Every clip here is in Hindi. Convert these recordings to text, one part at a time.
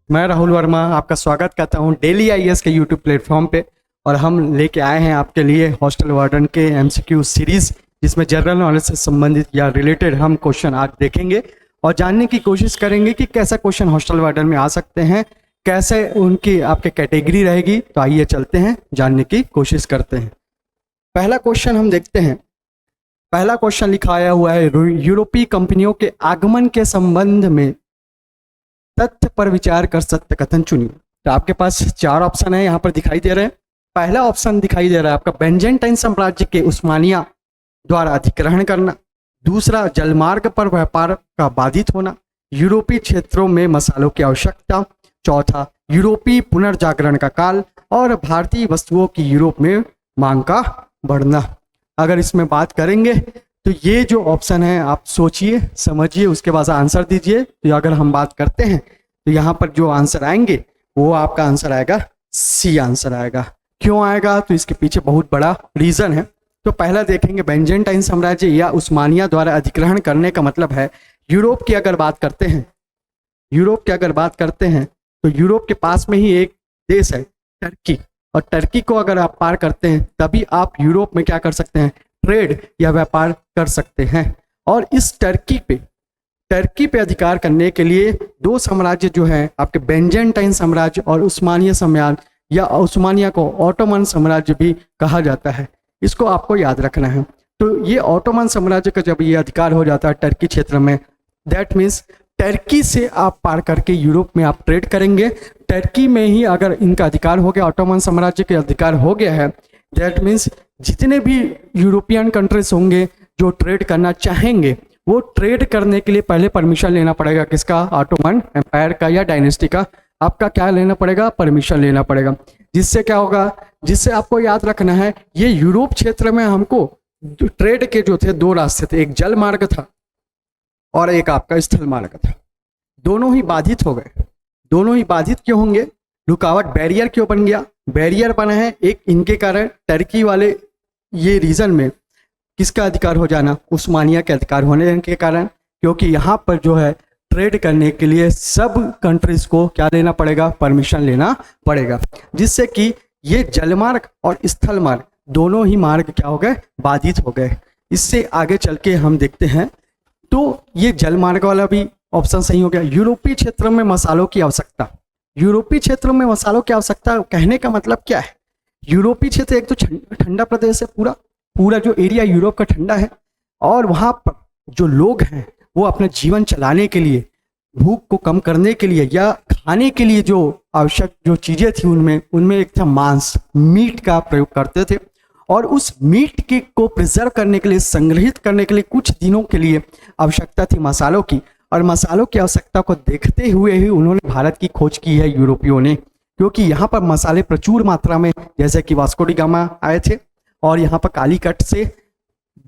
मैं राहुल वर्मा आपका स्वागत करता हूं डेली आईएएस के यूट्यूब प्लेटफॉर्म पे। और हम लेके आए हैं आपके लिए हॉस्टल वार्डन के एमसीक्यू सीरीज, जिसमें जनरल नॉलेज से संबंधित या रिलेटेड हम क्वेश्चन आज देखेंगे और जानने की कोशिश करेंगे कि कैसा क्वेश्चन हॉस्टल वार्डन में आ सकते हैं, कैसे उनकी आपके कैटेगरी रहेगी। तो आइए चलते हैं, जानने की कोशिश करते हैं। पहला क्वेश्चन हम देखते हैं। पहला क्वेश्चन लिखाया हुआ है, यूरोपीय कंपनियों के आगमन के संबंध में तथ्य पर विचार कर सत्य कथन चुनिए। तो आपके पास चार ऑप्शन है यहाँ पर दिखाई दे रहे हैं। पहला ऑप्शन दिखाई दे रहा है आपका, बेंजेंटाइन साम्राज्य के उस्मानिया द्वारा अधिग्रहण करना। दूसरा, जलमार्ग पर व्यापार का बाधित होना। यूरोपीय क्षेत्रों में मसालों की आवश्यकता। चौथा, यूरोपीय पुनर्जागरण का काल। और भारतीय वस्तुओं की यूरोप में मांग का बढ़ना। अगर इसमें बात करेंगे तो ये जो ऑप्शन है आप सोचिए, समझिए, उसके बाद आंसर दीजिए। तो अगर हम बात करते हैं तो यहाँ पर जो आंसर आएंगे वो आपका आंसर आएगा सी आंसर आएगा। क्यों आएगा? तो इसके पीछे बहुत बड़ा रीजन है। तो पहला देखेंगे, बेंजेंटाइन साम्राज्य या उस्मानिया द्वारा अधिग्रहण करने का मतलब है यूरोप की अगर बात करते हैं, यूरोप की अगर बात करते हैं तो यूरोप के पास में ही एक देश है टर्की। और टर्की को अगर आप पार करते हैं तभी आप यूरोप में क्या कर सकते हैं, ट्रेड या व्यापार कर सकते हैं। और इस टर्की पे अधिकार करने के लिए दो साम्राज्य जो है आपके, बेंजेंटाइन साम्राज्य और उस्मानिया साम्राज्य, या उस्मानिया को ऑटोमन साम्राज्य भी कहा जाता है। इसको आपको याद रखना है। तो ये ऑटोमन साम्राज्य का जब ये अधिकार हो जाता है टर्की क्षेत्र में, दैट मीन्स टर्की से आप पार करके यूरोप में आप ट्रेड करेंगे। टर्की में ही अगर इनका अधिकार हो गया, ऑटोमन साम्राज्य के अधिकार हो गया है, दैट मीन्स जितने भी यूरोपियन कंट्रीज होंगे जो ट्रेड करना चाहेंगे, वो ट्रेड करने के लिए पहले परमिशन लेना पड़ेगा। किसका? ऑटोमन एम्पायर का या डायनेस्टी का। आपका क्या लेना पड़ेगा? परमिशन लेना पड़ेगा। जिससे क्या होगा, जिससे आपको याद रखना है, ये यूरोप क्षेत्र में हमको ट्रेड के जो थे दो रास्ते थे, एक जल मार्ग था और एक आपका स्थल मार्ग था। दोनों ही बाधित हो गए। दोनों ही बाधित क्यों होंगे? रुकावट, बैरियर क्यों बन गया? बैरियर बना है एक इनके कारण, टर्की वाले ये रीजन में किसका अधिकार हो जाना, उस्मानिया के अधिकार होने के कारण। क्योंकि यहाँ पर जो है ट्रेड करने के लिए सब कंट्रीज को क्या लेना पड़ेगा, परमिशन लेना पड़ेगा। जिससे कि ये जलमार्ग और स्थल मार्ग दोनों ही मार्ग क्या हो गए, बाधित हो गए। इससे आगे चल के हम देखते हैं तो ये जलमार्ग वाला भी ऑप्शन सही हो गया। यूरोपीय क्षेत्र में मसालों की आवश्यकता। यूरोपीय क्षेत्रों में मसालों की आवश्यकता कहने का मतलब क्या है? यूरोपीय क्षेत्र एक तो ठंडा प्रदेश है, पूरा जो एरिया यूरोप का ठंडा है। और वहाँ पर जो लोग हैं वो अपना जीवन चलाने के लिए, भूख को कम करने के लिए या खाने के लिए जो आवश्यक जो चीज़ें थी उनमें एक था मांस, मीट का प्रयोग करते थे। और उस मीट के को प्रिजर्व करने के लिए, संग्रहित करने के लिए कुछ दिनों के लिए आवश्यकता थी मसालों की। और मसालों की आवश्यकता को देखते हुए ही उन्होंने भारत की खोज की है यूरोपियों ने। क्योंकि यहाँ पर मसाले प्रचुर मात्रा में, जैसे कि वास्को डी गामा आए थे और यहाँ पर कालीकट से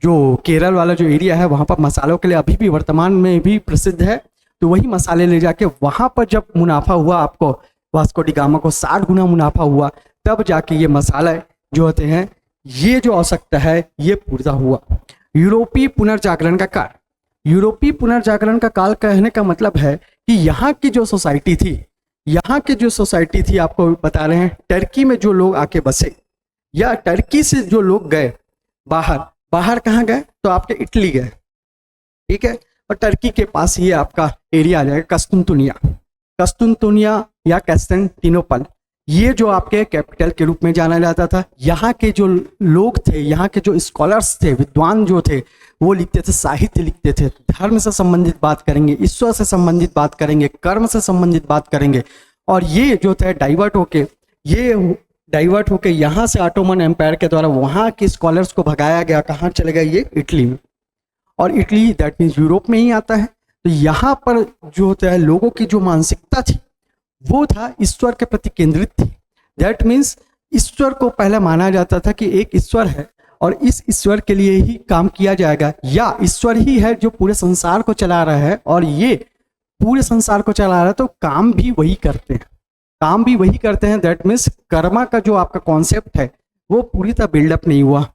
जो केरल वाला जो एरिया है वहाँ पर मसालों के लिए अभी भी वर्तमान में भी प्रसिद्ध है। तो वही मसाले ले जाके वहाँ पर जब मुनाफा हुआ आपको, वास्को डी गामा को 60 गुना मुनाफा हुआ, तब जाके ये मसाले जो होते हैं, ये जो आवश्यकता है ये पूरा हुआ। यूरोपीय पुनर्जागरण का काल। यूरोपीय पुनर्जागरण का काल कहने का मतलब है कि यहाँ की जो सोसाइटी थी, आपको बता रहे हैं, टर्की में जो लोग आके बसे या टर्की से जो लोग गए बाहर कहाँ गए, तो आपके इटली गए, ठीक है। और टर्की के पास ये आपका एरिया आ जाएगा कस्तुनतुनिया या कैस्टेंटिनोपल। ये जो आपके कैपिटल के रूप में जाना जाता था। यहाँ के जो लोग थे, यहाँ के जो स्कॉलर्स थे, विद्वान जो थे, वो लिखते थे, साहित्य लिखते थे, धर्म से संबंधित बात करेंगे, ईश्वर से संबंधित बात करेंगे, कर्म से संबंधित बात करेंगे। और ये जो थे डाइवर्ट होके यहाँ से ऑटोमन एम्पायर के द्वारा वहाँ के स्कॉलर्स को भगाया गया। कहाँ चले गए? ये इटली में। और इटली दैट मीन्स यूरोप में ही आता है। तो यहाँ पर जो होता है लोगों की जो मानसिकता थी वो था ईश्वर के प्रति केंद्रित थी। दैट मीन्स ईश्वर को पहले माना जाता था कि एक ईश्वर है और इस ईश्वर के लिए ही काम किया जाएगा, या ईश्वर ही है जो पूरे संसार को चला रहा है और ये पूरे संसार को चला रहा है, तो काम भी वही करते हैं। दैट मीन्स कर्मा का जो आपका कॉन्सेप्ट है वो पूरी तरह बिल्डअप नहीं हुआ।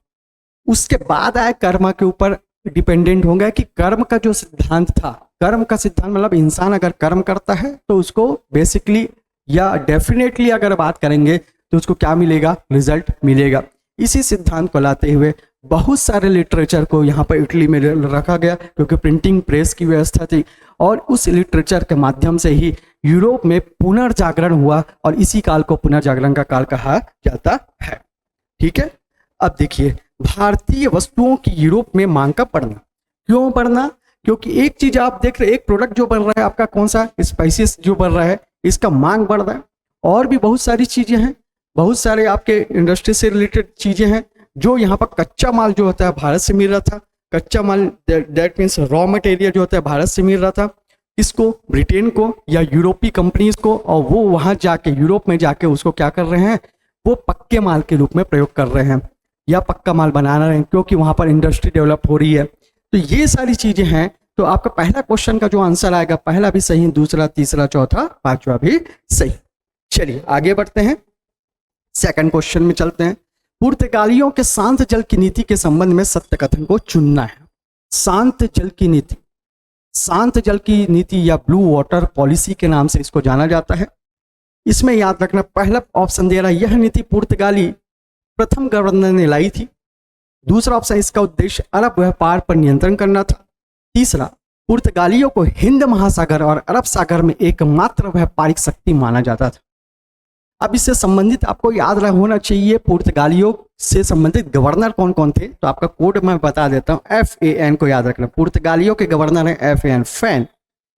उसके बाद आए कर्मा के ऊपर डिपेंडेंट हो गया कि कर्म का जो सिद्धांत था, कर्म का सिद्धांत मतलब इंसान अगर कर्म करता है तो उसको बेसिकली या डेफिनेटली अगर बात करेंगे तो उसको क्या मिलेगा, रिजल्ट मिलेगा। इसी सिद्धांत को लाते हुए बहुत सारे लिटरेचर को यहाँ पर इटली में रखा गया, क्योंकि प्रिंटिंग प्रेस की व्यवस्था थी, और उस लिटरेचर के माध्यम से ही यूरोप में पुनर्जागरण हुआ, और इसी काल को पुनर्जागरण का काल कहा जाता है। ठीक है, अब देखिए भारतीय वस्तुओं की यूरोप में मांग का बढ़ना। क्यों बढ़ना? क्योंकि एक चीज आप देख रहे हैं, एक प्रोडक्ट जो बन रहा है आपका कौन सा, स्पाइसेस जो बन रहा है, इसका मांग बढ़ रहा है। और भी बहुत सारी चीजें हैं, बहुत सारे आपके इंडस्ट्री से रिलेटेड चीजें हैं, जो यहाँ पर कच्चा माल जो होता है भारत से मिल रहा था, कच्चा माल दैट मीन्स रॉ मटेरियल जो होता है भारत से मिल रहा था, इसको ब्रिटेन को या यूरोपीय कंपनीज को, और वो वहां जाके यूरोप में जाके उसको क्या कर रहे हैं, वो पक्के माल के रूप में प्रयोग कर रहे हैं या पक्का माल बना रहे हैं, क्योंकि वहां पर इंडस्ट्री डेवलप हो रही है। तो ये सारी चीजें हैं। तो आपका पहला क्वेश्चन का जो आंसर आएगा, पहला भी सही, दूसरा, तीसरा, चौथा, पांचवा भी सही। चलिए आगे बढ़ते हैं, सेकंड क्वेश्चन में चलते हैं। पुर्तगालियों के शांत जल की नीति के संबंध में सत्य कथन को चुनना है। शांत जल की नीति, शांत जल की नीति या ब्लू वाटर पॉलिसी के नाम से इसको जाना जाता है। इसमें याद रखना, पहला ऑप्शन दे रहा है, यह नीति पुर्तगाली प्रथम गवर्नर ने लाई थी। दूसरा ऑप्शन, इसका उद्देश्य अरब व्यापार पर नियंत्रण करना था। तीसरा, पुर्तगालियों को हिंद महासागर और अरब सागर में एकमात्र व्यापारिक शक्ति माना जाता था। अब इससे संबंधित आपको याद होना चाहिए पुर्तगालियों से संबंधित गवर्नर कौन कौन थे। तो आपका कोड मैं बता देता हूं, FAN को याद रखना। पुर्तगालियों के गवर्नर हैं FAN, फैन,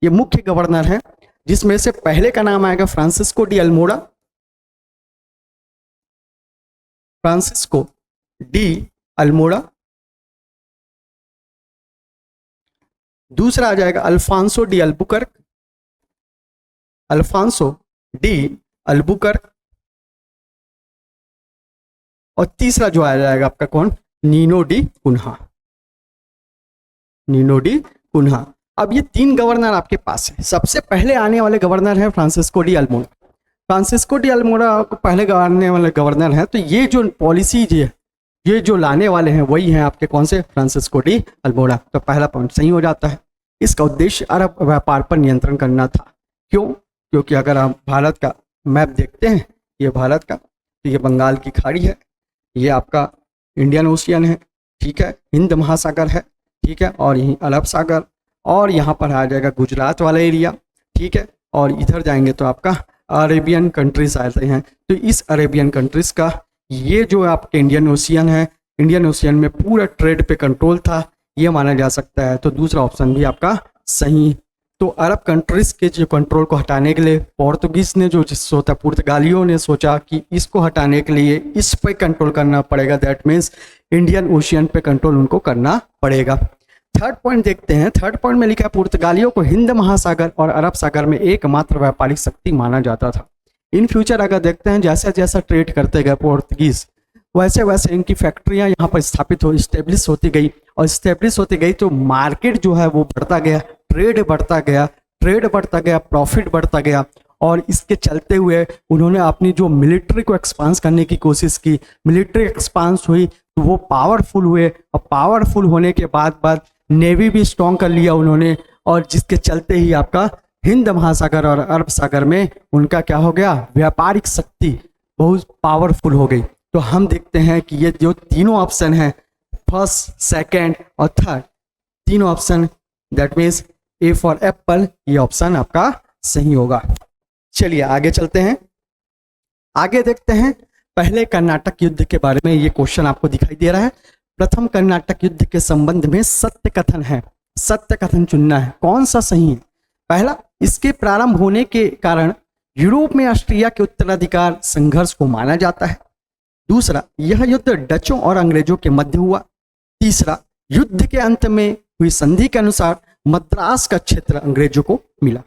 ये मुख्य गवर्नर है, जिसमें से पहले का नाम आएगा Francisco de Almeida, Francisco de Almeida. दूसरा आ जाएगा Alfonso de Albuquerque, Alfonso de Albuquerque. और तीसरा जो आ जाएगा आपका कौन, Nino de Cunha, Nino de Cunha. अब ये तीन गवर्नर आपके पास है। सबसे पहले आने वाले गवर्नर है Francisco de Almeida. Francisco de Almora को पहले आने वाले गवर्नर हैं। तो ये जो पॉलिसी ये जो लाने वाले हैं वही हैं आपके कौन से, फ्रांसिस्को डी अल्मोड़ा। तो पहला पॉइंट सही हो जाता है। इसका उद्देश्य अरब व्यापार पर नियंत्रण करना था। क्यों? क्योंकि अगर आप भारत का मैप देखते हैं, ये भारत का, तो ये बंगाल की खाड़ी है, ये आपका इंडियन ओशियन है, ठीक है, हिंद महासागर है, ठीक है, और यहीं अरब सागर, और यहाँ पर आ जाएगा गुजरात वाला एरिया, ठीक है, और इधर जाएंगे तो आपका अरेबियन कंट्रीज आते हैं। तो इस अरेबियन कंट्रीज का ये जो आपके इंडियन ओशियन है, इंडियन ओशियन में पूरा ट्रेड पे कंट्रोल था, ये माना जा सकता है। तो दूसरा ऑप्शन भी आपका सही। तो अरब कंट्रीज के जो कंट्रोल को हटाने के लिए पोर्तुगीज ने जो सोचा, पुर्तगालियों ने सोचा कि इसको हटाने के लिए इस पे कंट्रोल करना पड़ेगा, दैट मीन्स इंडियन ओशियन पे कंट्रोल उनको करना पड़ेगा। थर्ड पॉइंट देखते हैं। थर्ड पॉइंट में लिखा है, पुर्तगालियों को हिंद महासागर और अरब सागर में एकमात्र व्यापारिक शक्ति माना जाता था। इन फ्यूचर अगर देखते हैं, जैसा जैसा ट्रेड करते गए पोर्तुगीज, वैसे वैसे इनकी फैक्ट्रियां यहाँ पर स्थापित हो, स्टेब्लिश होती गई, और स्टेब्लिश होती गई तो मार्केट जो है वो बढ़ता गया, ट्रेड बढ़ता गया, ट्रेड बढ़ता गया, प्रॉफिट बढ़ता गया। और इसके चलते हुए उन्होंने अपनी जो मिलिट्री को एक्सपांस करने की कोशिश की, मिलिट्री एक्सपांस हुई तो वो पावरफुल हुए, और पावरफुल होने के बाद नेवी भी स्ट्रॉन्ग कर लिया उन्होंने, और जिसके चलते ही आपका हिंद महासागर और अरब सागर में उनका क्या हो गया, व्यापारिक शक्ति बहुत पावरफुल हो गई। तो हम देखते हैं कि ये जो तीनों ऑप्शन हैं, फर्स्ट, सेकंड और थर्ड, तीनों option, that means A for Apple, ये ऑप्शन आपका सही होगा। चलिए आगे चलते हैं, आगे देखते हैं पहले कर्नाटक युद्ध के बारे में। ये क्वेश्चन आपको दिखाई दे रहा है। प्रथम कर्नाटक युद्ध के संबंध में सत्य कथन है, सत्य कथन चुनना है, कौन सा सही है। पहला, इसके प्रारंभ होने के कारण यूरोप में ऑस्ट्रिया के उत्तराधिकार संघर्ष को माना जाता है। दूसरा, यह युद्ध डचों और अंग्रेजों के मध्य हुआ। तीसरा, युद्ध के अंत में हुई संधि के अनुसार मद्रास का क्षेत्र अंग्रेजों को मिला।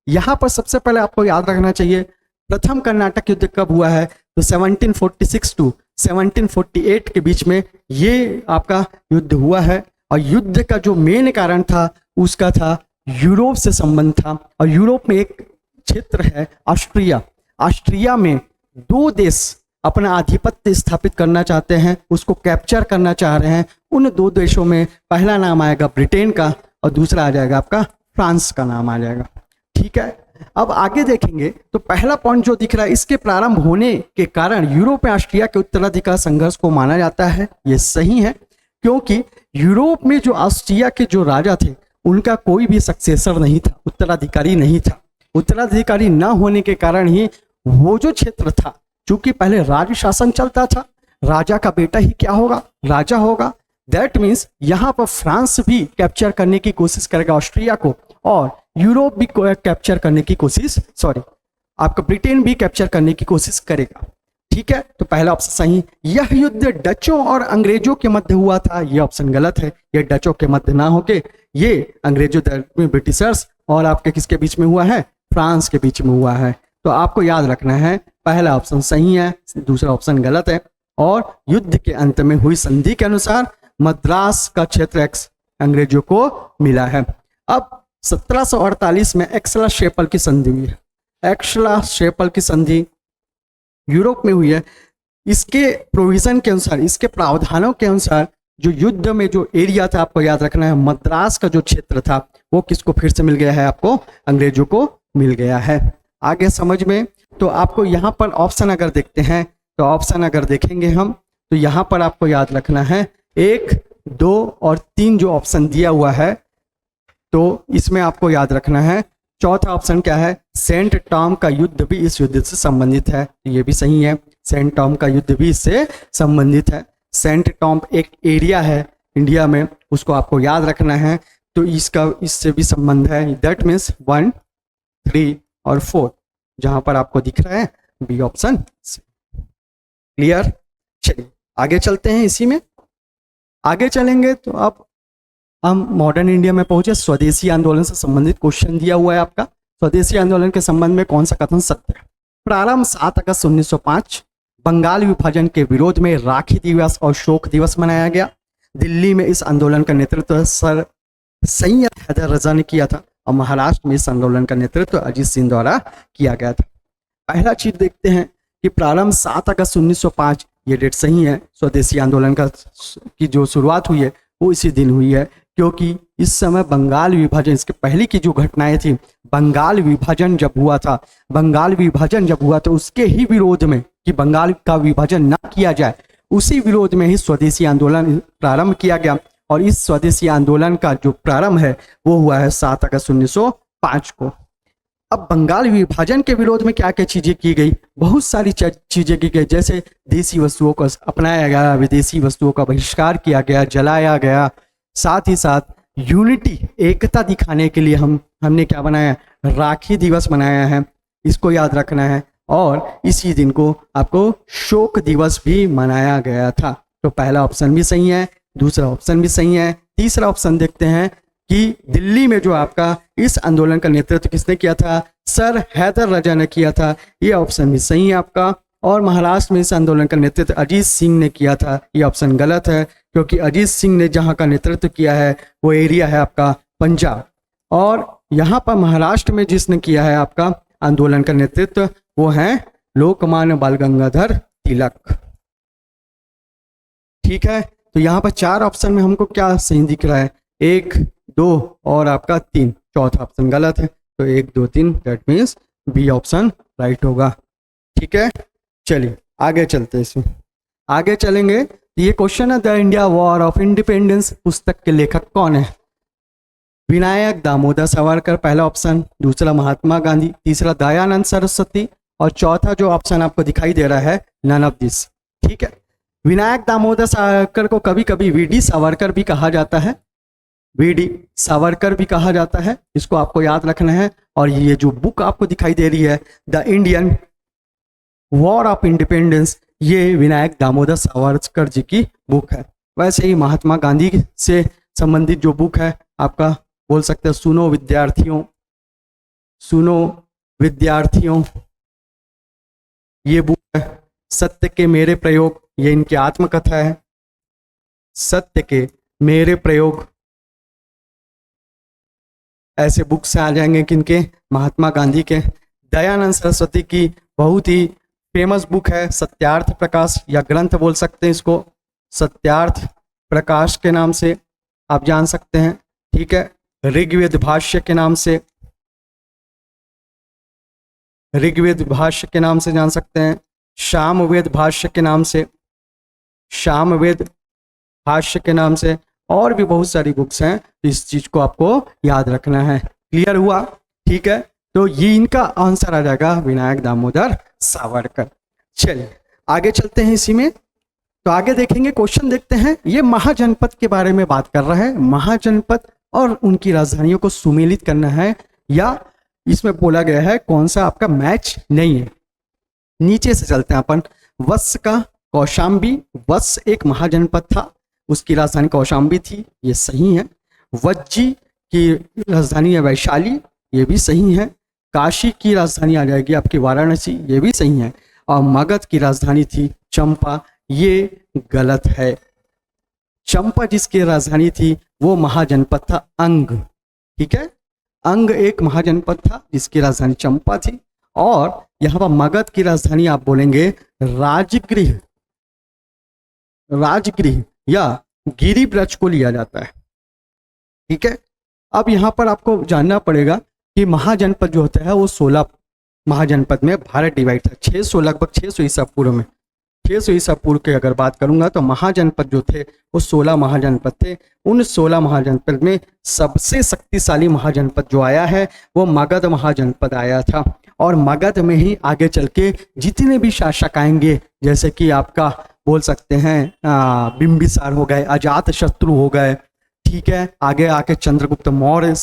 यहां पर सबसे पहले आपको याद रखना चाहिए, प्रथम कर्नाटक युद्ध कब हुआ है, तो 1746 टू 1748 के बीच में ये आपका युद्ध हुआ है। और युद्ध का जो मेन कारण था उसका था यूरोप से संबंध था। और यूरोप में एक क्षेत्र है ऑस्ट्रिया, ऑस्ट्रिया में दो देश अपना आधिपत्य स्थापित करना चाहते हैं, उसको कैप्चर करना चाह रहे हैं, उन दो देशों में पहला नाम आएगा ब्रिटेन का और दूसरा आ जाएगा आपका फ्रांस का नाम आ जाएगा। ठीक है, अब आगे देखेंगे तो पहला पॉइंट जो दिख रहा है, इसके प्रारंभ होने के कारण यूरोप में ऑस्ट्रिया के उत्तराधिकार संघर्ष को माना जाता है। ये सही है, क्योंकि यूरोप में जो ऑस्ट्रिया के जो राजा थे उनका कोई भी सक्सेसर नहीं था, उत्तराधिकारी नहीं था। उत्तराधिकारी न होने के कारण ही वो जो क्षेत्र था, चूंकि पहले राज शासन चलता था, राजा का बेटा ही क्या होगा, राजा होगा। दैट मीन्स यहाँ पर फ्रांस भी कैप्चर करने की कोशिश करेगा ऑस्ट्रिया को, और यूरोप भी कैप्चर करने की कोशिश, आपका ब्रिटेन भी कैप्चर करने की कोशिश करेगा। ठीक है, तो पहला ऑप्शन सही। यह युद्ध डचों और अंग्रेजों के मध्य हुआ था, यह ऑप्शन गलत है। यह डचों के मध्य ना होके ये अंग्रेजों में ब्रिटिशर्स और आपके किसके बीच में हुआ है, फ्रांस के बीच में हुआ है। तो आपको याद रखना है पहला ऑप्शन सही है, दूसरा ऑप्शन गलत है। और युद्ध के अंत में हुई संधि के अनुसार मद्रास का क्षेत्र अंग्रेजों को मिला है। अब 1748 में एक्सला-शेपल की संधि हुई है। एक्सला-शेपल की संधि यूरोप में हुई है। इसके प्रोविजन के अनुसार, इसके प्रावधानों के अनुसार जो युद्ध में जो एरिया था, आपको याद रखना है, मद्रास का जो क्षेत्र था वो किसको फिर से मिल गया है, आपको अंग्रेजों को मिल गया है। आगे समझ में, तो आपको यहाँ पर ऑप्शन अगर देखते हैं, तो ऑप्शन अगर देखेंगे हम, तो यहाँ पर आपको याद रखना है 1, 2 और 3 जो ऑप्शन दिया हुआ है, तो इसमें आपको याद रखना है चौथा ऑप्शन क्या है, सेंट टॉम का युद्ध भी इस युद्ध से संबंधित है। ये भी सही है, सेंट टॉम का युद्ध भी इससे संबंधित है। सेंट टॉम एक एरिया है इंडिया में, उसको आपको याद रखना है, तो इसका इससे भी संबंध है। दैट मीन्स 1, 3 और 4 जहां पर आपको दिख रहा है बी ऑप्शन। क्लियर? चलिए आगे चलते हैं। इसी में आगे चलेंगे तो अब हम मॉडर्न इंडिया में पहुंचे। स्वदेशी आंदोलन से संबंधित क्वेश्चन दिया हुआ है आपका। स्वदेशी आंदोलन के संबंध में कौन सा कथन सत्य है? प्रारंभ 7 अगस्त 1905 बंगाल विभाजन के विरोध में राखी दिवस और शोक दिवस मनाया गया। दिल्ली में इस आंदोलन का नेतृत्व सर सैयद हैदर रजा ने किया था और महाराष्ट्र में इस आंदोलन का नेतृत्व अजीत सिंह द्वारा किया गया था। पहला चीज देखते हैं कि प्रारंभ 7 अगस्त 1905, ये डेट सही है। स्वदेशी आंदोलन की जो शुरुआत हुई है वो इसी दिन हुई है, क्योंकि इस समय बंगाल विभाजन, इसके पहले की जो घटनाएं थी, बंगाल विभाजन जब हुआ था, तो उसके ही विरोध में कि बंगाल का विभाजन ना किया जाए, उसी विरोध में ही स्वदेशी आंदोलन प्रारंभ किया गया। और इस स्वदेशी आंदोलन का जो प्रारंभ है वो हुआ है 7 अगस्त 1905 को। अब बंगाल विभाजन के विरोध में क्या क्या चीजें की गई? बहुत सारी चीजें की गई, जैसे देसी वस्तुओं को अपनाया गया, विदेशी वस्तुओं का बहिष्कार किया गया, जलाया गया। साथ ही साथ यूनिटी, एकता दिखाने के लिए हमने क्या बनाया, राखी दिवस मनाया है, इसको याद रखना है। और इसी दिन को आपको शोक दिवस भी मनाया गया था। तो पहला ऑप्शन भी सही है, दूसरा ऑप्शन भी सही है। तीसरा ऑप्शन देखते हैं कि दिल्ली में जो आपका इस आंदोलन का नेतृत्व किसने किया था, सर हैदर रजा ने किया था, ये ऑप्शन भी सही है आपका। और महाराष्ट्र में इस आंदोलन का नेतृत्व अजीत सिंह ने किया था, ये ऑप्शन गलत है, क्योंकि अजीत सिंह ने जहां का नेतृत्व किया है वो एरिया है आपका पंजाब। और यहां पर महाराष्ट्र में जिसने किया है आपका आंदोलन का नेतृत्व वो है लोकमान्य बाल गंगाधर तिलक। ठीक है, तो यहाँ पर 4 ऑप्शन में हमको क्या सही दिख रहा है, 1, 2 और आपका 3। चौथा ऑप्शन गलत है, तो 1, 2, 3 that means B option right होगा। ठीक है, चलिए आगे चलते हैं। इसमें आगे चलेंगे, ये क्वेश्चन है the India war of independence पुस्तक के लेखक कौन है? विनायक दामोदर सावरकर पहला ऑप्शन, दूसरा महात्मा गांधी, तीसरा दयानंद सरस्वती और चौथा जो ऑप्शन आपको दिखाई दे रहा है नन ऑफ दिस। ठीक है, विनायक दामोदर सावरकर को कभी कभी वीडी सावरकर भी कहा जाता है, वीडी सावरकर भी कहा जाता है, इसको आपको याद रखना है। और ये जो बुक आपको दिखाई दे रही है the Indian war of independence, ये विनायक दामोदर सावरकर जी की बुक है। वैसे ही महात्मा गांधी से संबंधित जो बुक है आपका, बोल सकते हैं सुनो विद्यार्थियों, ये बुक है। सत्य के मेरे प्रयोग, ये इनकी आत्मकथा है। सत्य के मेरे प्रयोग, ऐसे बुक से आ जाएंगे किनके, महात्मा गांधी के। दयानंद सरस्वती की बहुत ही फेमस बुक है सत्यार्थ प्रकाश, या ग्रंथ बोल सकते हैं इसको, सत्यार्थ प्रकाश के नाम से आप जान सकते हैं। ठीक है, ऋग्वेद भाष्य के नाम से, ऋग्वेद भाष्य के नाम से जान सकते हैं, सामवेद भाष्य के नाम से, सामवेद भाष्य के नाम से, और भी बहुत सारी बुक्स हैं। इस चीज को आपको याद रखना है। क्लियर हुआ? ठीक है, तो ये इनका आंसर आ जाएगा विनायक दामोदर सावरकर। चलिए आगे चलते हैं इसी में। तो आगे देखेंगे, क्वेश्चन देखते हैं। ये महाजनपद के बारे में बात कर रहा है, महाजनपद और उनकी राजधानियों को सुमेलित करना है, या इसमें बोला गया है कौन सा आपका मैच नहीं है। नीचे से चलते हैं अपन। वत्स का कौशाम्बी, वत्स एक महाजनपद था, उसकी राजधानी कौशाम्बी थी, ये सही है। वज्जी की राजधानी है वैशाली, ये भी सही है। काशी की राजधानी आ जाएगी आपकी वाराणसी, ये भी सही है। और मगध की राजधानी थी चंपा, ये गलत है। चंपा जिसकी राजधानी थी वो महाजनपद था अंग। ठीक है, अंग एक महाजनपद था जिसकी राजधानी चंपा थी। और यहाँ पर मगध की राजधानी आप बोलेंगे राजगृह, राजगृह या गिरिब्रज को लिया जाता है। ठीक है, अब यहाँ पर आपको जानना पड़ेगा कि महाजनपद जो होता है वो 16 महाजनपद में भारत डिवाइड था। 600 लगभग 600 ईसा पूर्व में, 600 ईसा पूर्व के अगर बात करूंगा तो महाजनपद जो थे वो 16 महाजनपद थे। उन 16 महाजनपद में सबसे शक्तिशाली महाजनपद जो आया है वो मगध महाजनपद आया था। और मगध में ही आगे चल के जितने भी शासक आएंगे, जैसे कि आपका बोल सकते हैं बिंबिसार हो गए, अजात शत्रु हो गए, ठीक है, आगे आके चंद्रगुप्त मौर्य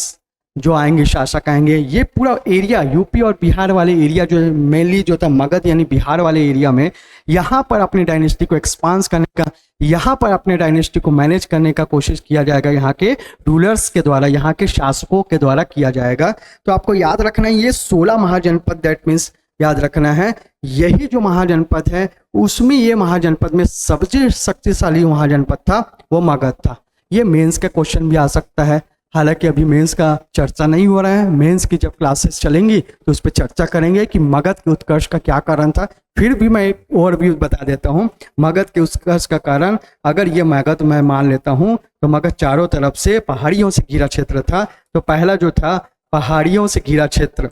जो आएंगे, शासक आएंगे, ये पूरा एरिया यूपी और बिहार वाले एरिया जो है, मेनली जो था मगध यानी बिहार वाले एरिया में, यहाँ पर अपनी डायनेस्टी को एक्सपांस करने का, यहाँ पर अपने डायनेस्टी को मैनेज करने का कोशिश किया जाएगा, यहाँ के रूलर्स के द्वारा, यहाँ के शासकों के द्वारा किया जाएगा। तो आपको याद रखना है ये 16 महाजनपद, दैट मीन्स याद रखना है यही जो महाजनपद है उसमें ये महाजनपद में सबसे शक्तिशाली महाजनपद था वो मगध था। ये मेंस का क्वेश्चन भी आ सकता है, हालांकि अभी मेंस का चर्चा नहीं हो रहा है। मेंस की जब क्लासेस चलेंगी तो उस पर चर्चा करेंगे कि मगध के उत्कर्ष का क्या कारण था। फिर भी मैं एक ओवरव्यू बता देता हूँ मगध के उत्कर्ष का कारण। अगर ये मगध मैं मान लेता हूँ तो मगध चारों तरफ से पहाड़ियों से घिरा क्षेत्र था। तो पहला जो था पहाड़ियों से घिरा क्षेत्र,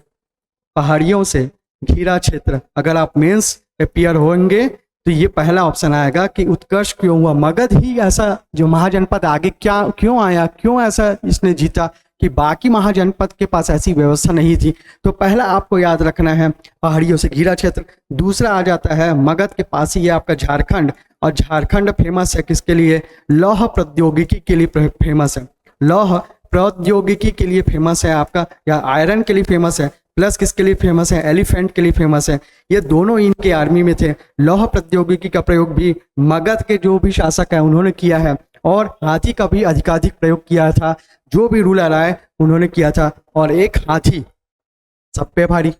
पहाड़ियों से घिरा क्षेत्र, अगर आप मेंस अपियर होंगे तो ये पहला ऑप्शन आएगा कि उत्कर्ष क्यों हुआ, मगध ही ऐसा जो महाजनपद आगे क्या क्यों आया, क्यों ऐसा इसने जीता कि बाकी महाजनपद के पास ऐसी व्यवस्था नहीं थी। तो पहला आपको याद रखना है पहाड़ियों से घिरा क्षेत्र। दूसरा आ जाता है मगध के पास ही है आपका झारखंड, और झारखंड फेमस है किसके लिए, लौह प्रौद्योगिकी के लिए फेमस है, लौह प्रौद्योगिकी के लिए फेमस है आपका, या आयरन के लिए फेमस है, प्लस किसके लिए फेमस है, एलिफेंट के लिए फेमस है। ये दोनों इनके आर्मी में थे। लौह प्रौद्योगिकी का प्रयोग भी मगध के जो भी शासक है उन्होंने किया है, और हाथी का भी अधिकाधिक प्रयोग किया था, जो भी रूलर आए उन्होंने किया था। और एक हाथी सब पे भारी,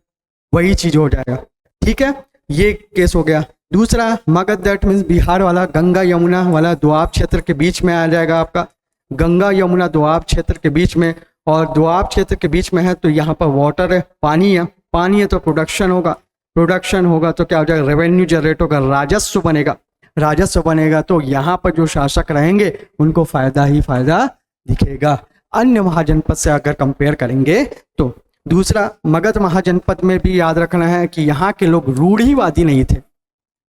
वही चीज हो जाएगा। ठीक है, ये केस हो गया। दूसरा मगध दैट मीन्स बिहार वाला, गंगा यमुना वाला दोआब क्षेत्र के बीच में आ जाएगा आपका, गंगा यमुना दोआब क्षेत्र के बीच में। और दोआब क्षेत्र के बीच में है तो यहाँ पर वाटर है, पानी है, पानी है तो प्रोडक्शन होगा, प्रोडक्शन होगा तो क्या हो जाएगा, रेवेन्यू जनरेट होगा, राजस्व बनेगा, राजस्व बनेगा तो यहाँ पर जो शासक रहेंगे उनको फायदा ही फायदा दिखेगा अन्य महाजनपद से अगर कंपेयर करेंगे तो। दूसरा मगध महाजनपद में भी याद रखना है कि यहाँ के लोग रूढ़िवादी नहीं थे,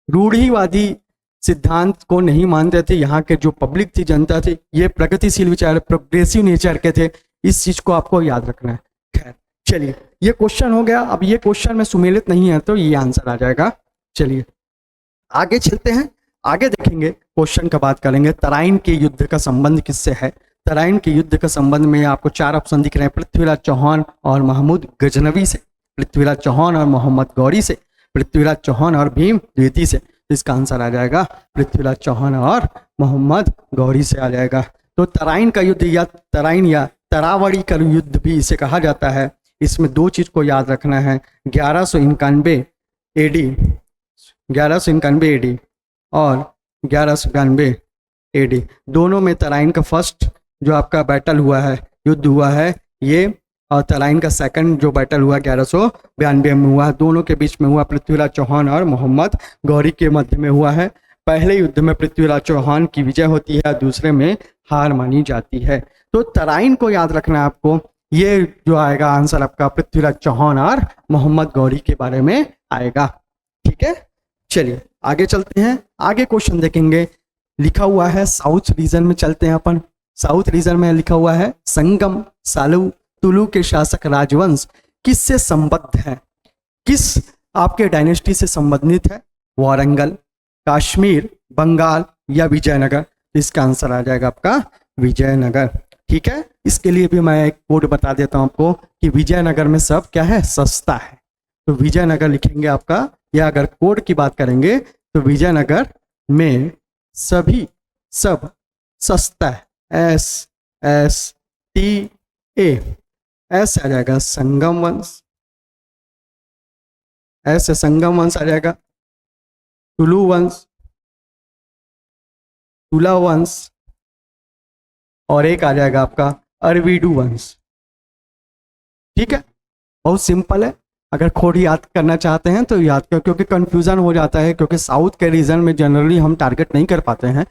रूढ़िवादी सिद्धांत को नहीं मानते थे। यहाँ के जो पब्लिक थी, जनता थी, ये प्रगतिशील विचार, प्रोग्रेसिव नेचर के थे। इस चीज को आपको याद रखना है। खैर चलिए, ये क्वेश्चन हो गया। अब ये क्वेश्चन में सुमेलित नहीं है तो ये आंसर आ जाएगा। चलिए आगे चलते हैं, आगे देखेंगे, क्वेश्चन का बात करेंगे। तराइन के युद्ध का संबंध किससे है। तराइन के युद्ध का संबंध में आपको 4 ऑप्शन दिख रहे हैं, पृथ्वीराज चौहान और महमूद गजनवी से, पृथ्वीराज चौहान और मोहम्मद गौरी से, पृथ्वीराज चौहान और भीम द्विवेदी से। तो इसका आंसर आ जाएगा पृथ्वीराज चौहान और मोहम्मद गौरी से आ जाएगा। तो तराइन का युद्ध या तराइन या तरावड़ी का युद्ध भी इसे कहा जाता है। इसमें 2 चीज को याद रखना है, 1191 एडी, 1191 एडी और 1191 एडी, दोनों में तराइन का फर्स्ट जो आपका बैटल हुआ है, युद्ध हुआ है, ये और तराइन का सेकंड जो बैटल हुआ 1192 में हुआ, दोनों के बीच में हुआ, पृथ्वीराज चौहान और मोहम्मद गौरी के मध्य में हुआ है। पहले युद्ध में पृथ्वीराज चौहान की विजय होती है, दूसरे में हार मानी जाती है। तो तराइन को याद रखना है आपको, ये जो आएगा आंसर आपका पृथ्वीराज चौहान और मोहम्मद गौरी के बारे में आएगा। ठीक है, चलिए आगे चलते हैं, आगे क्वेश्चन देखेंगे। लिखा हुआ है साउथ रीजन में चलते हैं अपन। साउथ रीजन में लिखा हुआ है संगम सालू तुलु के शासक राजवंश किससे संबद्ध है? किस आपके डायनेस्टी से संबंधित है? वारंगल, कश्मीर, बंगाल या विजयनगर? इसका आंसर आ जाएगा आपका विजयनगर। ठीक है, इसके लिए भी मैं एक कोड बता देता हूं आपको कि विजयनगर में सब क्या है? सस्ता है। तो विजयनगर लिखेंगे आपका, या अगर कोड की बात करेंगे तो विजयनगर में सभी सब सस्ता है। SSTA, एस आ जाएगा संगम वंश, ऐसे संगम वंश आ जाएगा, तुलु वंश, तुला वंश, और एक आ जाएगा आपका अरविडू वंश। ठीक है, बहुत सिंपल है। अगर खोड याद करना चाहते हैं तो याद करो, क्योंकि कंफ्यूजन हो जाता है, क्योंकि साउथ के रीजन में जनरली हम टारगेट नहीं कर पाते हैं।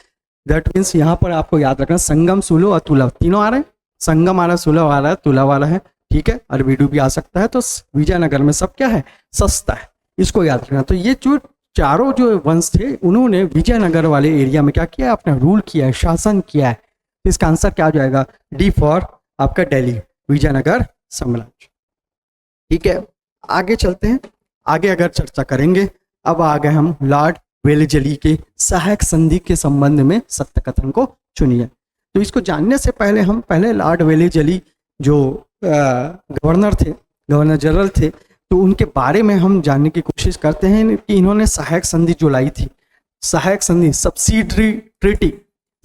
दैट मीन्स यहाँ पर आपको याद रखना संगम, सुलु और तुला तीनों आ रहे हैं। संगम आ रहा है, सुलह आ रहा है, तुला वाला है। ठीक है, अरविडू भी आ सकता है। तो विजयनगर में सब क्या है? सस्ता है, इसको याद रखना। तो ये जो चारों जो वंश थे उन्होंने विजयनगर वाले एरिया में क्या किया? अपना रूल किया है, शासन किया है। तो इसका आंसर क्या हो जाएगा? डी फॉर आपका दिल्ली, विजयनगर साम्राज्य। ठीक है, आगे चलते हैं। आगे अगर चर्चा करेंगे, अब आ गए हम लॉर्ड वेलेजली के सहायक संधि के संबंध में सत्य कथन को चुनिए। तो इसको जानने से पहले हम पहले लॉर्ड वेलेजली जो गवर्नर थे, गवर्नर जनरल थे, तो उनके बारे में हम जानने की कोशिश करते हैं कि इन्होंने सहायक संधि जो लाई थी, सहायक संधि सब्सिडरी ट्रीटी,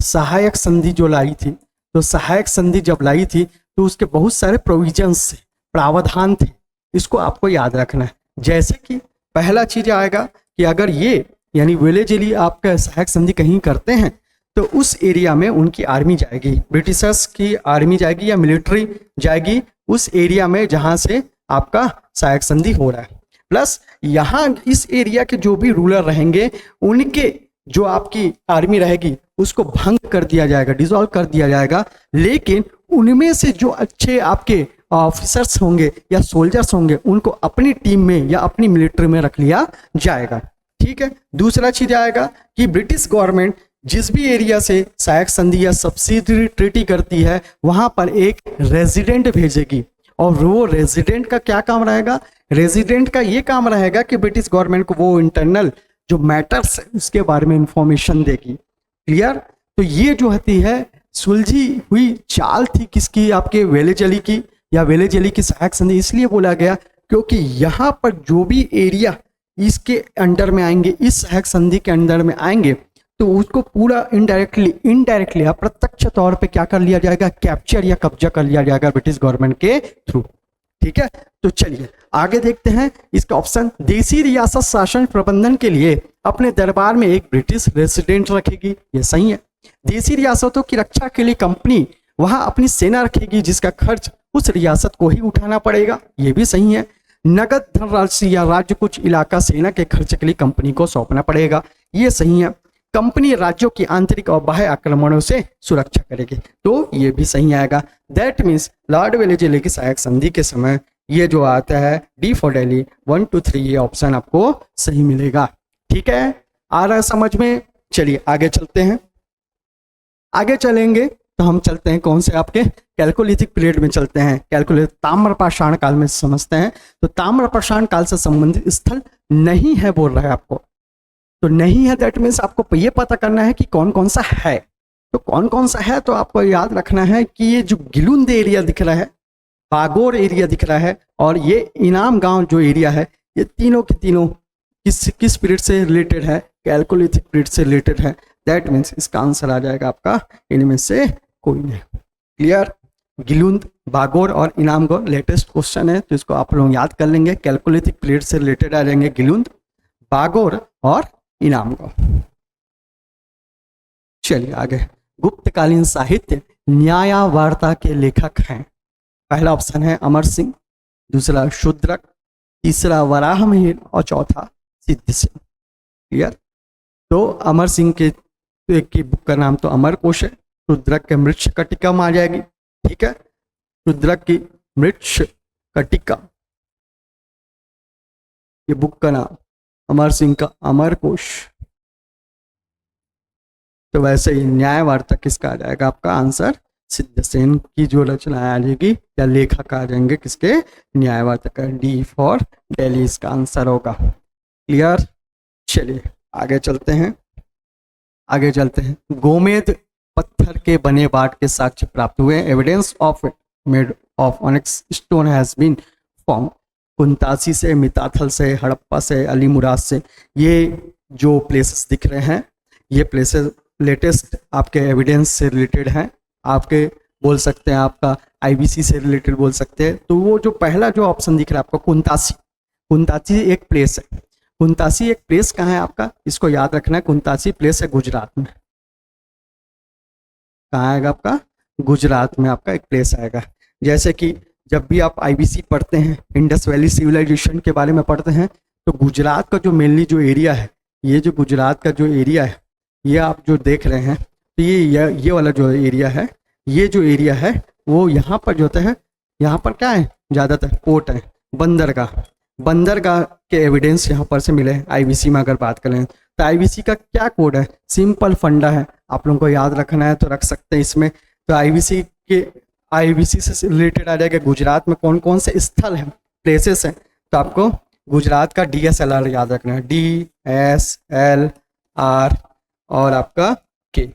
सहायक संधि जो लाई थी, तो सहायक संधि जब लाई थी तो उसके बहुत सारे प्रोविजंस थे, प्रावधान थे। इसको आपको याद रखना है। जैसे कि पहला चीज आएगा कि अगर ये यानी वेलेजली आपका सहायक संधि कहीं करते हैं तो उस एरिया में उनकी आर्मी जाएगी, ब्रिटिशर्स की आर्मी जाएगी या मिलिट्री जाएगी उस एरिया में जहां से आपका सहायक संधि हो रहा है। प्लस यहाँ इस एरिया के जो भी रूलर रहेंगे उनके जो आपकी आर्मी रहेगी उसको भंग कर दिया जाएगा, डिसॉल्व कर दिया जाएगा। लेकिन उनमें से जो अच्छे आपके ऑफिसर्स होंगे या सोल्जर्स होंगे उनको अपनी टीम में या अपनी मिलिट्री में रख लिया जाएगा। ठीक है, दूसरा चीज आएगा कि ब्रिटिश गवर्नमेंट जिस भी एरिया से सहायक संधि या सब्सिडरी ट्रीटी करती है वहां पर एक रेजिडेंट भेजेगी। और वो रेजिडेंट का क्या काम रहेगा? रेजिडेंट का ये काम रहेगा कि ब्रिटिश गवर्नमेंट को वो इंटरनल जो मैटर्स उसके बारे में इंफॉर्मेशन देगी। क्लियर? तो ये जो होती है सुलझी हुई चाल थी किसकी? आपके वेलेजली की, या वेलेजली की सहायक संधि इसलिए बोला गया क्योंकि यहाँ पर जो भी एरिया इसके अंडर में आएंगे, इस सहायक संधि के अंडर में आएंगे, तो उसको पूरा इनडायरेक्टली अप्रत्यक्ष तौर पे क्या कर लिया जाएगा? कैप्चर या कब्जा कर लिया जाएगा ब्रिटिश गवर्नमेंट के थ्रू। ठीक है, तो चलिए आगे देखते हैं। इसका ऑप्शन, देसी रियासत शासन प्रबंधन के लिए अपने दरबार में एक ब्रिटिश रेसिडेंट रखेगी, ये सही है। देसी रियासतों की रक्षा के लिए कंपनी वहां अपनी सेना रखेगी जिसका खर्च उस रियासत को ही उठाना पड़ेगा, ये भी सही है। नगद धनराशि या राज्य कुछ इलाका सेना के खर्च के लिए कंपनी को सौंपना पड़ेगा, ये सही है। कंपनी राज्यों की आंतरिक और बाह्य आक्रमणों से सुरक्षा करेगी, तो ये भी सही आएगा। दैट मीन्स लॉर्ड वेलेजली की सहायक संधि के समय ये जो आता है डी फॉर दिल्ली 1 2 3 ये ऑप्शन आपको सही मिलेगा। ठीक है, आ रहा है समझ में? चलिए आगे चलते हैं। आगे चलेंगे तो हम चलते हैं कौन से आपके कैल्कोलिथिक पीरियड में चलते हैं। कैल्कोलिथिक ताम्रपाषाण काल में समझते हैं। तो ताम्रपाषाण काल से संबंधित स्थल नहीं है बोल रहा है आपको, तो नहीं है दैट मीन्स आपको ये पता करना है कि कौन कौन सा है। तो कौन कौन सा है तो आपको याद रखना है कि ये जो गिलुंद एरिया दिख रहा है, बागोर एरिया दिख रहा है, और ये इनाम गांव जो एरिया है, ये तीनों के तीनों किस पीरियड से रिलेटेड है? कैल्कोलिथिक पीरियड से रिलेटेड है। दैट मीन्स इसका आंसर आ जाएगा आपका इनमें से कोई नहीं। क्लियर? गिलुंद, बागोर और इनामगढ़ लेटेस्ट क्वेश्चन है, तो इसको आप लोग याद कर लेंगे। कैल्कोलिथिक पीरियड से रिलेटेड आ जाएंगे गिलुंद, बागोर और इनामगढ़। चलिए आगे। गुप्तकालीन साहित्य न्याय वार्ता के लेखक हैं। पहला ऑप्शन है अमर सिंह, दूसरा शूद्रक, तीसरा वराहमिहिर और चौथा सिद्ध सिंह। क्लियर? तो अमर सिंह के एक की बुक का नाम तो अमर कोश है, शूद्रक के मृक्ष कटिका में आ जाएगी। ठीक है, शूद्रक की मृक्ष कटिका, ये बुक का नाम, अमर सिंह का अमर कोश। तो वैसे ही न्याय वार्ता किसका आ जाएगा आपका आंसर? सिद्धसेन की जो रचना आ जाएगी या लेखक आ जाएंगे किसके? न्याय वार्ता का। डी फॉर दिल्ली इसका आंसर होगा। क्लियर? चलिए आगे चलते हैं, आगे चलते हैं। गोमेद पत्थर के बने बाट के साक्ष्य प्राप्त हुए। Evidence of made of onyx stone has been form. Kuntasi से, मिताथल से, हड़प्पा से, अली मुराद से, ये जो प्लेसेस दिख रहे हैं ये प्लेसेस लेटेस्ट आपके एविडेंस से रिलेटेड हैं। आपके बोल सकते हैं आपका आईबीसी से रिलेटेड बोल सकते हैं। तो वो जो पहला जो ऑप्शन दिख रहा है आपको कुंतासी, कुंतासी एक प्लेस है। कुंतासी एक प्लेस कहाँ है आपका? इसको याद रखना है। कुंतासी प्लेस है गुजरात में। कहाँ आएगा आपका? गुजरात में आपका एक प्लेस आएगा। जैसे कि जब भी आप आईबीसी पढ़ते हैं, इंडस वैली सिविलाइजेशन के बारे में पढ़ते हैं, तो गुजरात का जो मेनली जो एरिया है, ये जो गुजरात का जो एरिया है, ये आप जो देख रहे हैं, तो ये वाला जो एरिया है, ये जो एरिया है वो यहाँ पर जो होता है, यहाँ पर क्या है ज़्यादातर पोर्ट है, बंदरगाह। बंदरगाह के एविडेंस यहाँ पर से मिले हैं आईबीसी में। अगर बात करें तो आईबीसी का क्या कोड है? सिंपल फंडा है, आप लोगों को याद रखना है तो रख सकते हैं इसमें। तो आईबीसी से रिलेटेड आ जाएगा गुजरात में कौन कौन से स्थल हैं, प्लेसेस हैं। तो आपको गुजरात का DSLR याद रखना है, DSLR और आपका के,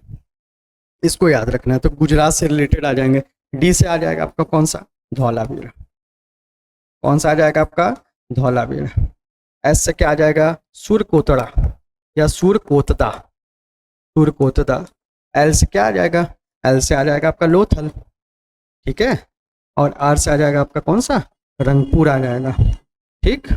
इसको याद रखना है। तो गुजरात से रिलेटेड आ जाएंगे। डी से आ जाएगा आपका कौन सा? धौलावीर। कौन सा आ जाएगा आपका? धौलावीर। एस से क्या आ जाएगा? सुरकोतड़ा या सुरकोतदा, सुरकोतदा। एल से क्या आ जाएगा? एल से आ जाएगा आपका लोथल। ठीक है, और आर से आ जाएगा आपका कौन सा? रंगपुर आ जाएगा। ठीक,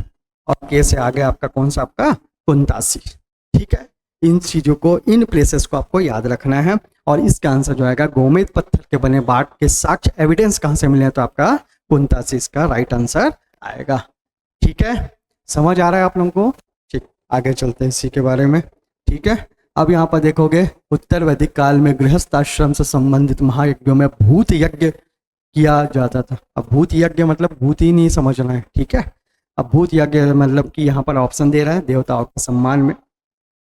और के से आगे आपका कौन सा? आपका कुंतासी। ठीक है, इन चीज़ों को, इन प्लेसेस को आपको याद रखना है। और इसका आंसर जो आएगा गोमेद पत्थर के बने बाट के साक्ष्य एविडेंस कहाँ से मिले? तो आपका कुंतासी इसका राइट आंसर आएगा। ठीक है, समझ आ रहा है आप लोगों को? ठीक, आगे चलते हैं इसी के बारे में। ठीक है, अब यहाँ पर देखोगे उत्तर वैदिक काल में गृहस्थ आश्रम से संबंधित महायज्ञों में भूत यज्ञ किया जाता था। अब भूत यज्ञ मतलब भूत ही नहीं समझना है। ठीक है, अब भूत यज्ञ मतलब कि यहाँ पर ऑप्शन दे रहा है देवताओं के सम्मान में,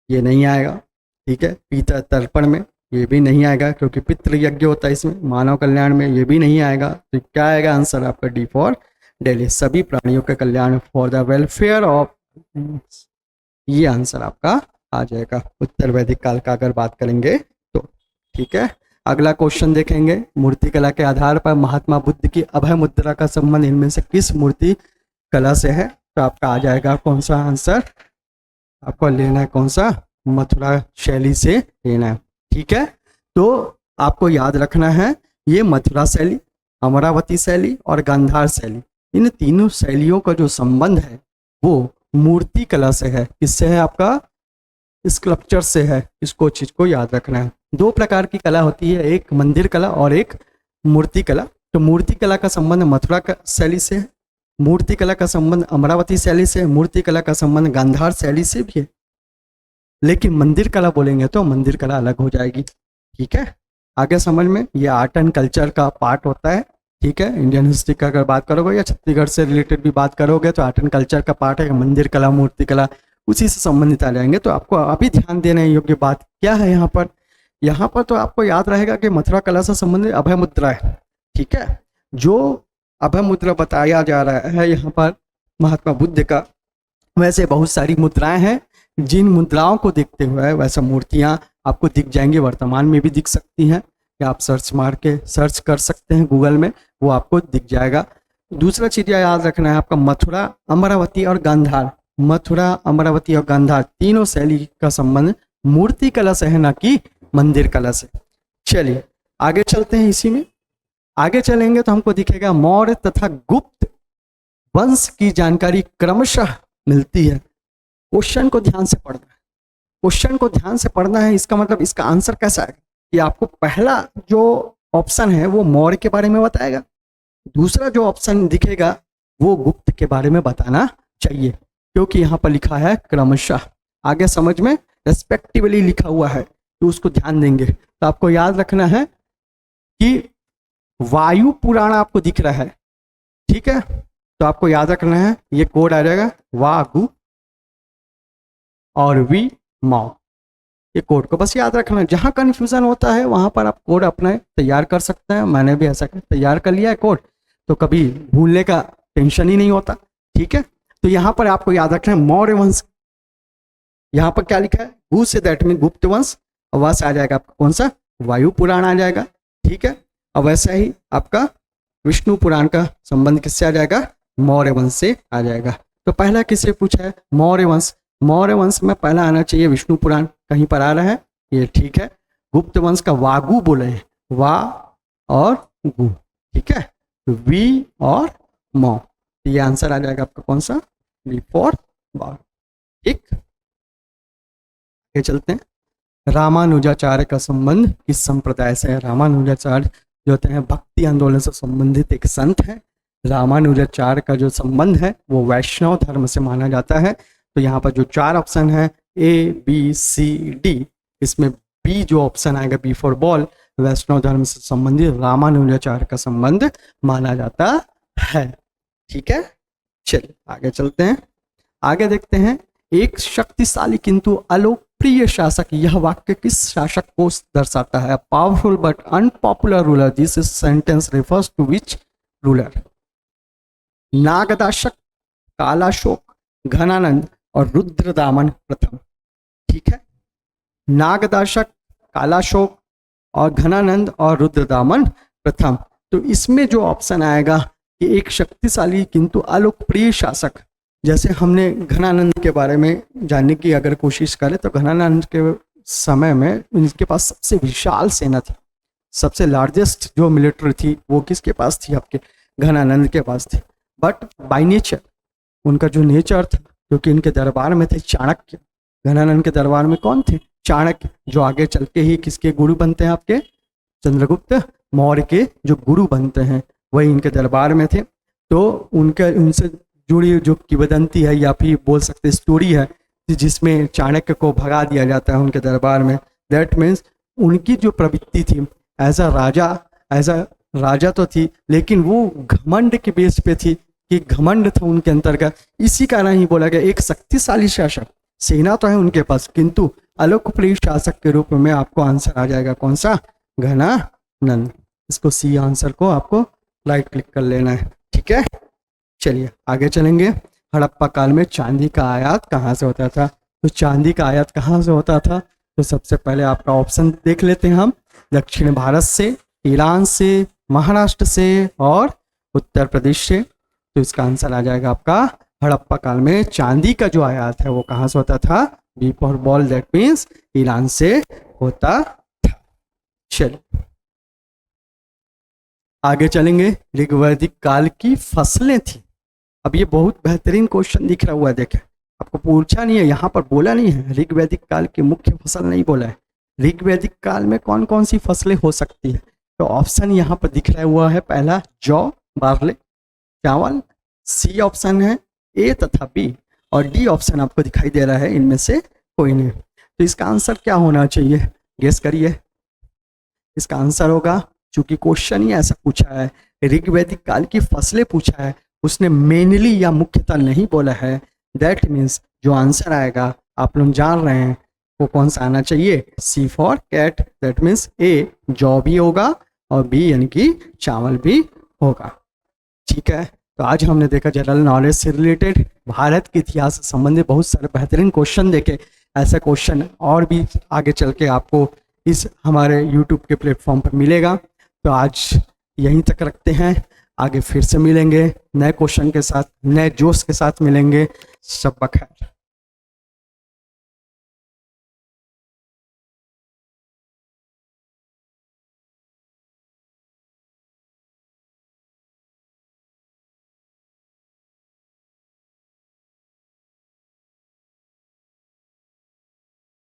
ये नहीं आएगा। ठीक है, पितर तर्पण में, ये भी नहीं आएगा क्योंकि पितृ यज्ञ होता है इसमें। मानव कल्याण में, ये भी नहीं आएगा। तो क्या आएगा आंसर आपका? डी फॉर दिल्ली, सभी प्राणियों के कल्याण, फॉर द वेलफेयर ऑफ, ये आंसर आपका आ जाएगा उत्तर वैदिक काल का अगर बात करेंगे तो। ठीक है, अगला क्वेश्चन देखेंगे। मूर्ति कला के आधार पर महात्मा बुद्ध की अभय मुद्रा का संबंध इनमें से किस मूर्ति कला से है? तो आपका आ जाएगा कौन सा आंसर? आपको लेना है कौन सा? मथुरा शैली से लेना है। ठीक है, तो आपको याद रखना है ये मथुरा शैली, अमरावती शैली और गांधार शैली, इन तीनों शैलियों का जो संबंध है वो मूर्ति कला से है। किससे है? आपका स्कल्पचर से है। इसको चीज को याद रखना है। दो प्रकार की कला होती है, एक मंदिर कला और एक मूर्ति कला। तो मूर्ति कला का संबंध मथुरा शैली से है, मूर्ति कला का संबंध अमरावती शैली से, मूर्ति कला का संबंध गांधार शैली से भी है। लेकिन मंदिर कला बोलेंगे तो मंदिर कला अलग हो जाएगी। ठीक है, आगे समझ में, ये आर्ट एंड कल्चर का पार्ट होता है। ठीक है, इंडियन हिस्ट्री का अगर बात करोगे या छत्तीसगढ़ से रिलेटेड भी बात करोगे तो आर्ट एंड कल्चर का पार्ट है। मंदिर कला, मूर्ति कला उसी से संबंधित आ जाएंगे। तो आपको अभी ध्यान देने योग्य बात क्या है यहाँ पर? यहाँ पर तो आपको याद रहेगा कि मथुरा कला से संबंधित अभय मुद्रा है। ठीक है, जो अभय मुद्रा बताया जा रहा है यहाँ पर महात्मा बुद्ध का, वैसे बहुत सारी मुद्राएं हैं। जिन मुद्राओं को देखते हुए वैसे मूर्तियां आपको दिख जाएंगी, वर्तमान में भी दिख सकती हैं, या आप सर्च मार के सर्च कर सकते हैं गूगल में, वो आपको दिख जाएगा। दूसरा चीज याद रखना है आपका मथुरा, अमरावती और गांधार, मथुरा, अमरावती और गांधार तीनों शैली का संबंध मूर्ति कला से है, ना कि मंदिर कला से। चलिए आगे चलते हैं। इसी में आगे चलेंगे तो हमको दिखेगा मौर्य तथा गुप्त वंश की जानकारी क्रमशः मिलती है। क्वेश्चन को ध्यान से पढ़ना है, क्वेश्चन को ध्यान से पढ़ना है। इसका मतलब इसका आंसर कैसा है कि आपको पहला जो ऑप्शन है वो मौर्य के बारे में बताएगा, दूसरा जो ऑप्शन दिखेगा वो गुप्त के बारे में बताना चाहिए, क्योंकि यहाँ पर लिखा है क्रमशः, आगे समझ में रेस्पेक्टिवली लिखा हुआ है तो उसको ध्यान देंगे। तो आपको याद रखना है कि वायु पुराण आपको दिख रहा है, ठीक है, तो आपको याद रखना है ये कोड आ जाएगा वागु और वी माओ, ये कोड को बस याद रखना है। जहां कंफ्यूजन होता है वहां पर आप कोड अपने तैयार कर सकते हैं, मैंने भी ऐसा तैयार कर लिया है कोड, तो कभी भूलने का टेंशन ही नहीं होता, ठीक है। तो यहाँ पर आपको याद रखना है मौर्य वंश, यहाँ पर क्या लिखा है गु से, दैट मीन गुप्त वंश, और वहां से आ जाएगा आपका कौन सा वायु पुराण आ जाएगा, ठीक है। और वैसा ही आपका विष्णु पुराण का संबंध किससे आ जाएगा, मौर्य वंश से आ जाएगा। तो पहला किससे पूछा है, मौर्य वंश, मौर्य वंश में पहला आना चाहिए विष्णु पुराण, कहीं पर आ रहा है ये, ठीक है। गुप्त वंश का वागु बोले हैं, वा और गु, ठीक है, वी और मौ, ये आंसर आ जाएगा आपका कौन सा, बी फॉर बॉल, ठीक। आगे चलते हैं। रामानुजाचार्य का संबंध किस संप्रदाय से है। रामानुजाचार्य जो होते हैं भक्ति आंदोलन से संबंधित एक संत है। रामानुजाचार्य का जो संबंध है वो वैष्णव धर्म से माना जाता है। तो यहाँ पर जो 4 ऑप्शन है ए बी सी डी, इसमें बी जो ऑप्शन आएगा बी फॉर बॉल, वैष्णव धर्म से संबंधित रामानुजाचार्य का संबंध माना जाता है, ठीक है। चलिए आगे चलते हैं। आगे देखते हैं, एक शक्तिशाली किंतु अलोकप्रिय शासक, यह वाक्य किस शासक को दर्शाता है। Powerful but unpopular ruler, this sentence refers to which ruler. Nagadashak, Kalashok, Ghanananda और रुद्रदामन प्रथम, ठीक है। नागदाशक, कालाशोक और घनानंद और रुद्रदामन प्रथम। तो इसमें जो ऑप्शन आएगा कि एक शक्तिशाली किंतु अलोकप्रिय शासक, जैसे हमने घनानंद के बारे में जानने की अगर कोशिश करें तो घनानंद के समय में उनके पास सबसे विशाल सेना थी, सबसे लार्जेस्ट जो मिलिट्री थी वो किसके पास थी, आपके घनानंद के पास थी। बट बाय नेचर उनका जो नेचर था, क्योंकि इनके दरबार में थे चाणक्य, घनानंद के दरबार में कौन थे, चाणक्य, जो आगे चल के ही किसके गुरु बनते हैं, आपके चंद्रगुप्त मौर्य के जो गुरु बनते हैं, वही इनके दरबार में थे। तो उनके उनसे जुड़ी जो किंवदंती है या फिर बोल सकते स्टोरी है जिसमें चाणक्य को भगा दिया जाता है उनके दरबार में, दैट मीन्स उनकी जो प्रवृत्ति थी एज अ राजा तो थी, लेकिन वो घमंड के बेस पे थी कि घमंड था उनके अंतर्गत। इसी कारण ही बोला गया एक शक्तिशाली शासक, सेना तो है उनके पास किंतु अलोकप्रिय शासक के रूप में आपको आंसर आ जाएगा कौन सा, घनानंद। इसको सी आंसर को आपको राइट क्लिक कर लेना है, ठीक है। चलिए आगे चलेंगे। हड़प्पा काल में चांदी का आयात कहाँ से होता था। तो चांदी का आयात कहाँ से होता था, तो सबसे पहले आपका ऑप्शन देख लेते हैं हम, दक्षिण भारत से, ईरान से, महाराष्ट्र से और उत्तर प्रदेश से। तो इसका आंसर आ जाएगा आपका हड़प्पा काल में चांदी का जो आयात है वो कहाँ से होता था, B for ball, that means Iran से होता था। चलिए आगे चलेंगे। ऋग्वैदिक काल की फसलें थी। अब ये बहुत बेहतरीन क्वेश्चन दिख रहा हुआ है, देखें आपको पूछा नहीं है, यहाँ पर बोला नहीं है ऋग्वैदिक काल की मुख्य फसल नहीं बोला है, ऋग्वैदिक काल में कौन कौन सी फसलें हो सकती है। तो ऑप्शन यहाँ पर दिख रहा हुआ है, पहला जौ, बार्ले, चावल, सी ऑप्शन है ए तथा बी, और डी ऑप्शन आपको दिखाई दे रहा है इनमें से कोई नहीं। तो इसका आंसर क्या होना चाहिए, गेस करिए। इसका आंसर होगा, चूंकि क्वेश्चन ही ऐसा पूछा है, ऋग्वैदिक काल की फसलें पूछा है, उसने मेनली या मुख्यतः नहीं बोला है, दैट मीन्स जो आंसर आएगा आप लोग जान रहे हैं वो कौन सा आना चाहिए, सी फॉर कैट, दैट मीन्स ए जौ भी होगा और बी यानी कि चावल भी होगा, ठीक है। तो आज हमने देखा जनरल नॉलेज से रिलेटेड भारत के इतिहास से संबंधित बहुत सारे बेहतरीन क्वेश्चन देखे। ऐसा क्वेश्चन और भी आगे चल के आपको इस हमारे यूट्यूब के प्लेटफॉर्म पर मिलेगा। तो आज यहीं तक रखते हैं, आगे फिर से मिलेंगे नए क्वेश्चन के साथ, नए जोश के साथ मिलेंगे। सब बखैर।